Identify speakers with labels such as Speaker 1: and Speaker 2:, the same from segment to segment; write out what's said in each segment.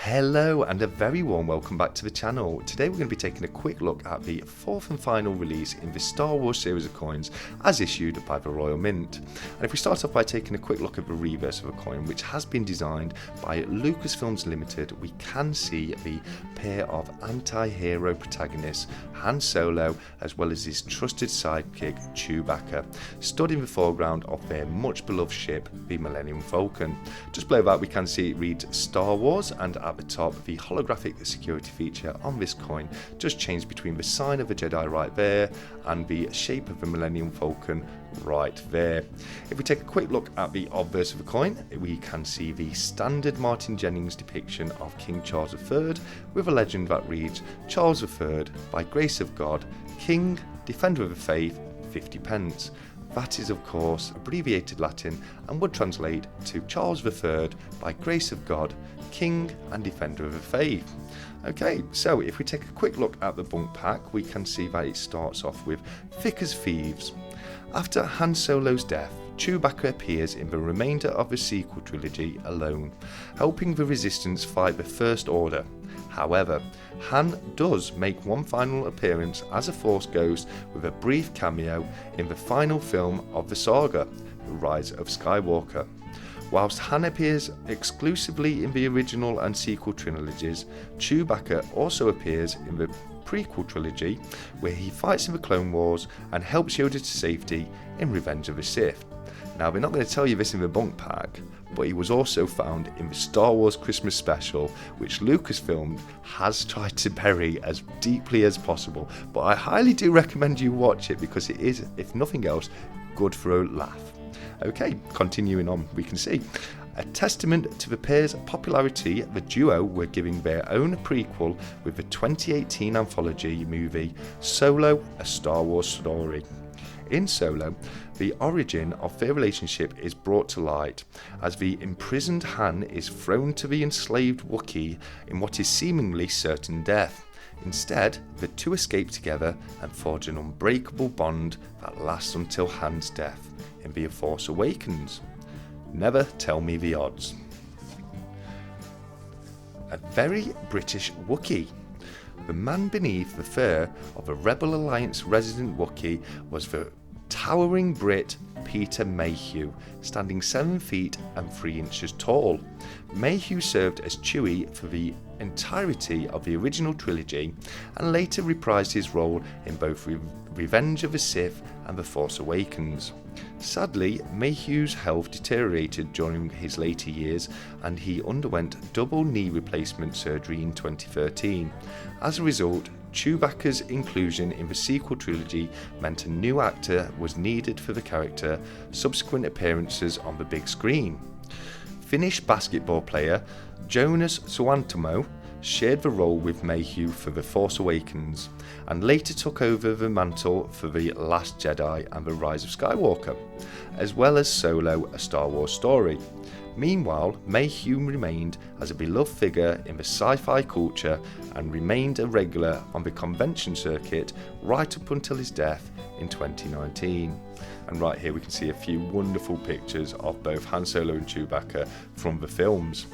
Speaker 1: Hello and a very warm welcome back to the channel. Today we're going to be taking a quick look at the fourth and final release in the Star Wars series of coins as issued by the Royal Mint. And if we start off by taking a quick look at the reverse of a coin, which has been designed by Lucasfilms Limited, we can see the pair of anti-hero protagonists Han Solo as well as his trusted sidekick Chewbacca stood in the foreground of their much beloved ship, the Millennium Falcon. Just below that we can see it reads Star Wars, and at the top the holographic security feature on this coin just changed between the sign of the Jedi right there and the shape of the Millennium Falcon right there. If we take a quick look at the obverse of the coin, we can see the standard Martin Jennings depiction of King Charles III with a legend that reads Charles III, by grace of God, King, Defender of the Faith, 50 pence. That is of course abbreviated Latin and would translate to Charles III, by grace of God, King and Defender of the Faith. Okay, so if we take a quick look at the bunk pack, we can see that it starts off with thick as thieves. After Han Solo's death, Chewbacca appears in the remainder of the sequel trilogy alone, helping the Resistance fight the First Order. However, Han does make one final appearance as a Force Ghost with a brief cameo in the final film of the saga, The Rise of Skywalker. Whilst Han appears exclusively in the original and sequel trilogies, Chewbacca also appears in the prequel trilogy, where he fights in the Clone Wars and helps Yoda to safety in Revenge of the Sith. Now, we're not going to tell you this in the bunk pack, but he was also found in the Star Wars Christmas special, which Lucasfilm has tried to bury as deeply as possible, but I highly do recommend you watch it because it is, if nothing else, good for a laugh. Okay, continuing on, we can see a testament to the pair's popularity, the duo were giving their own prequel with the 2018 anthology movie Solo, A Star Wars Story. In Solo, the origin of their relationship is brought to light as the imprisoned Han is thrown to the enslaved Wookiee in what is seemingly certain death. Instead, the two escape together and forge an unbreakable bond that lasts until Han's death in The Force Awakens. Never tell me the odds. A very British Wookiee. The man beneath the fur of a Rebel Alliance resident Wookiee was the towering Brit Peter Mayhew, standing 7 feet and 3 inches tall. Mayhew served as Chewie for the entirety of the original trilogy and later reprised his role in both Revenge of the Sith and The Force Awakens. Sadly, Mayhew's health deteriorated during his later years and he underwent double knee replacement surgery in 2013. As a result, Chewbacca's inclusion in the sequel trilogy meant a new actor was needed for the character, subsequent appearances on the big screen. Finnish basketball player Jonas Suantomo shared the role with Mayhew for The Force Awakens and later took over the mantle for The Last Jedi and The Rise of Skywalker, as well as Solo, A Star Wars Story. Meanwhile, Mayhew remained as a beloved figure in the sci-fi culture and remained a regular on the convention circuit right up until his death in 2019. And right here we can see a few wonderful pictures of both Han Solo and Chewbacca from the films.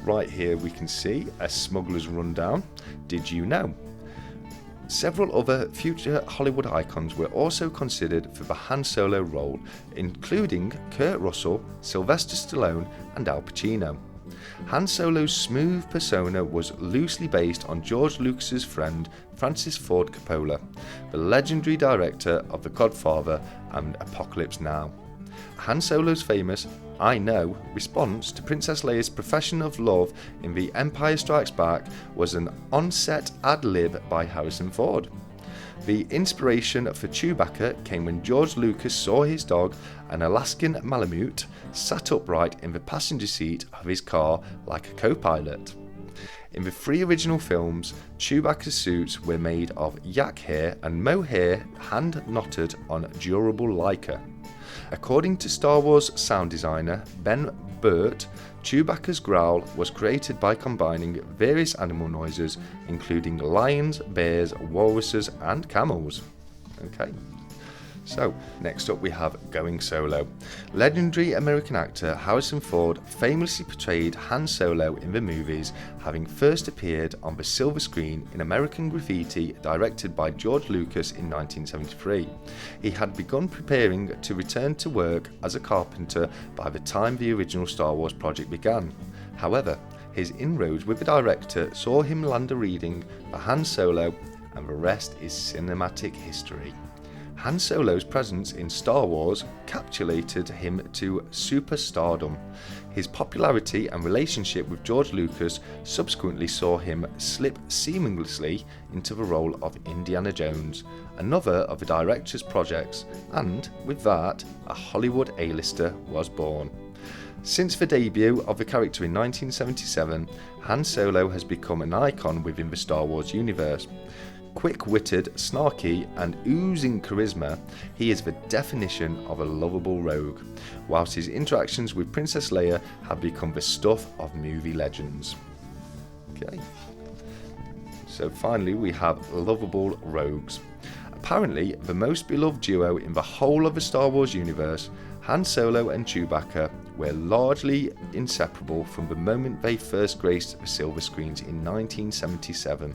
Speaker 1: Right here we can see a smuggler's rundown. Did you know? Several other future Hollywood icons were also considered for the Han Solo role, including Kurt Russell, Sylvester Stallone and Al Pacino. Han Solo's smooth persona was loosely based on George Lucas's friend Francis Ford Coppola, the legendary director of The Godfather and Apocalypse Now. Han Solo's famous "I know" response to Princess Leia's profession of love in The Empire Strikes Back was an on-set ad-lib by Harrison Ford. The inspiration for Chewbacca came when George Lucas saw his dog, an Alaskan Malamute, sat upright in the passenger seat of his car like a co-pilot. In the 3 original films, Chewbacca's suits were made of yak hair and mohair hand-knotted on durable Leica. According to Star Wars sound designer Ben Burt, Chewbacca's growl was created by combining various animal noises, including lions, bears, walruses, and camels. Okay. So, next up we have Going Solo. Legendary American actor Harrison Ford famously portrayed Han Solo in the movies, having first appeared on the silver screen in American Graffiti, directed by George Lucas in 1973. He had begun preparing to return to work as a carpenter by the time the original Star Wars project began. However, his inroads with the director saw him land a reading for Han Solo, and the rest is cinematic history. Han Solo's presence in Star Wars capitulated him to superstardom. His popularity and relationship with George Lucas subsequently saw him slip seamlessly into the role of Indiana Jones, another of the director's projects, and with that, a Hollywood A-lister was born. Since the debut of the character in 1977, Han Solo has become an icon within the Star Wars universe. Quick-witted, snarky, and oozing charisma, he is the definition of a lovable rogue, whilst his interactions with Princess Leia have become the stuff of movie legends. Okay. So finally we have lovable rogues. Apparently the most beloved duo in the whole of the Star Wars universe, Han Solo and Chewbacca, were largely inseparable from the moment they first graced the silver screens in 1977.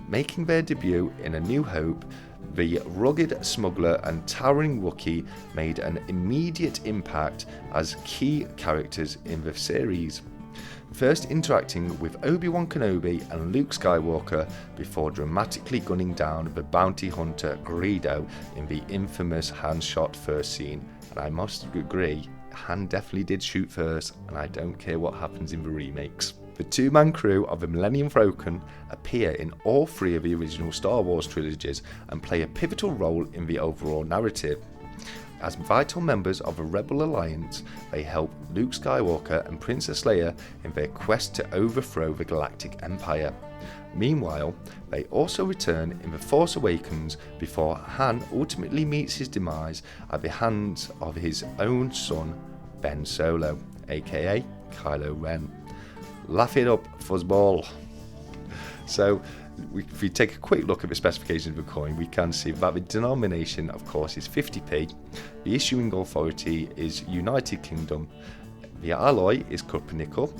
Speaker 1: Making their debut in A New Hope, the rugged smuggler and towering Wookiee made an immediate impact as key characters in the series. First interacting with Obi-Wan Kenobi and Luke Skywalker before dramatically gunning down the bounty hunter Greedo in the infamous Han shot first scene. And I must agree, Han definitely did shoot first, and I don't care what happens in the remakes. The two-man crew of the Millennium Falcon appear in all three of the original Star Wars trilogies and play a pivotal role in the overall narrative. As vital members of the Rebel Alliance, they help Luke Skywalker and Princess Leia in their quest to overthrow the Galactic Empire. Meanwhile, they also return in The Force Awakens before Han ultimately meets his demise at the hands of his own son, Ben Solo, aka Kylo Ren. Laugh it up, fuzzball. So, if we take a quick look at the specifications of the coin, we can see that the denomination, of course, is 50p. The issuing authority is United Kingdom. The alloy is copper nickel.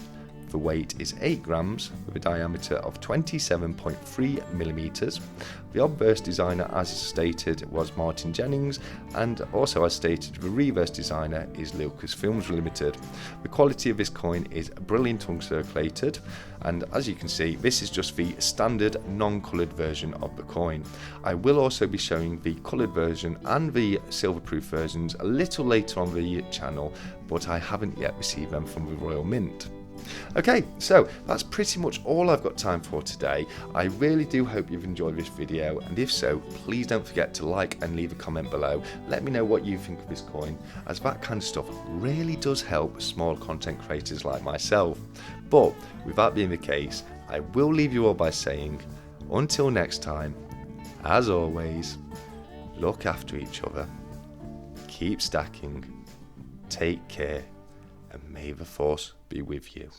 Speaker 1: The weight is 8 grams with a diameter of 27.3 millimeters. The obverse designer, as stated, was Martin Jennings, and also as stated, the reverse designer is Lucasfilms Limited. The quality of this coin is brilliant uncirculated, and as you can see, this is just the standard non-coloured version of the coin. I will also be showing the coloured version and the silver-proof versions a little later on the channel, but I haven't yet received them from the Royal Mint. Okay, so that's pretty much all I've got time for today. I really do hope you've enjoyed this video, and if so, please don't forget to like and leave a comment below. Let me know what you think of this coin, as that kind of stuff really does help small content creators like myself. But with that being the case, I will leave you all by saying, until next time, as always, look after each other, keep stacking, take care, and may the Force be with you.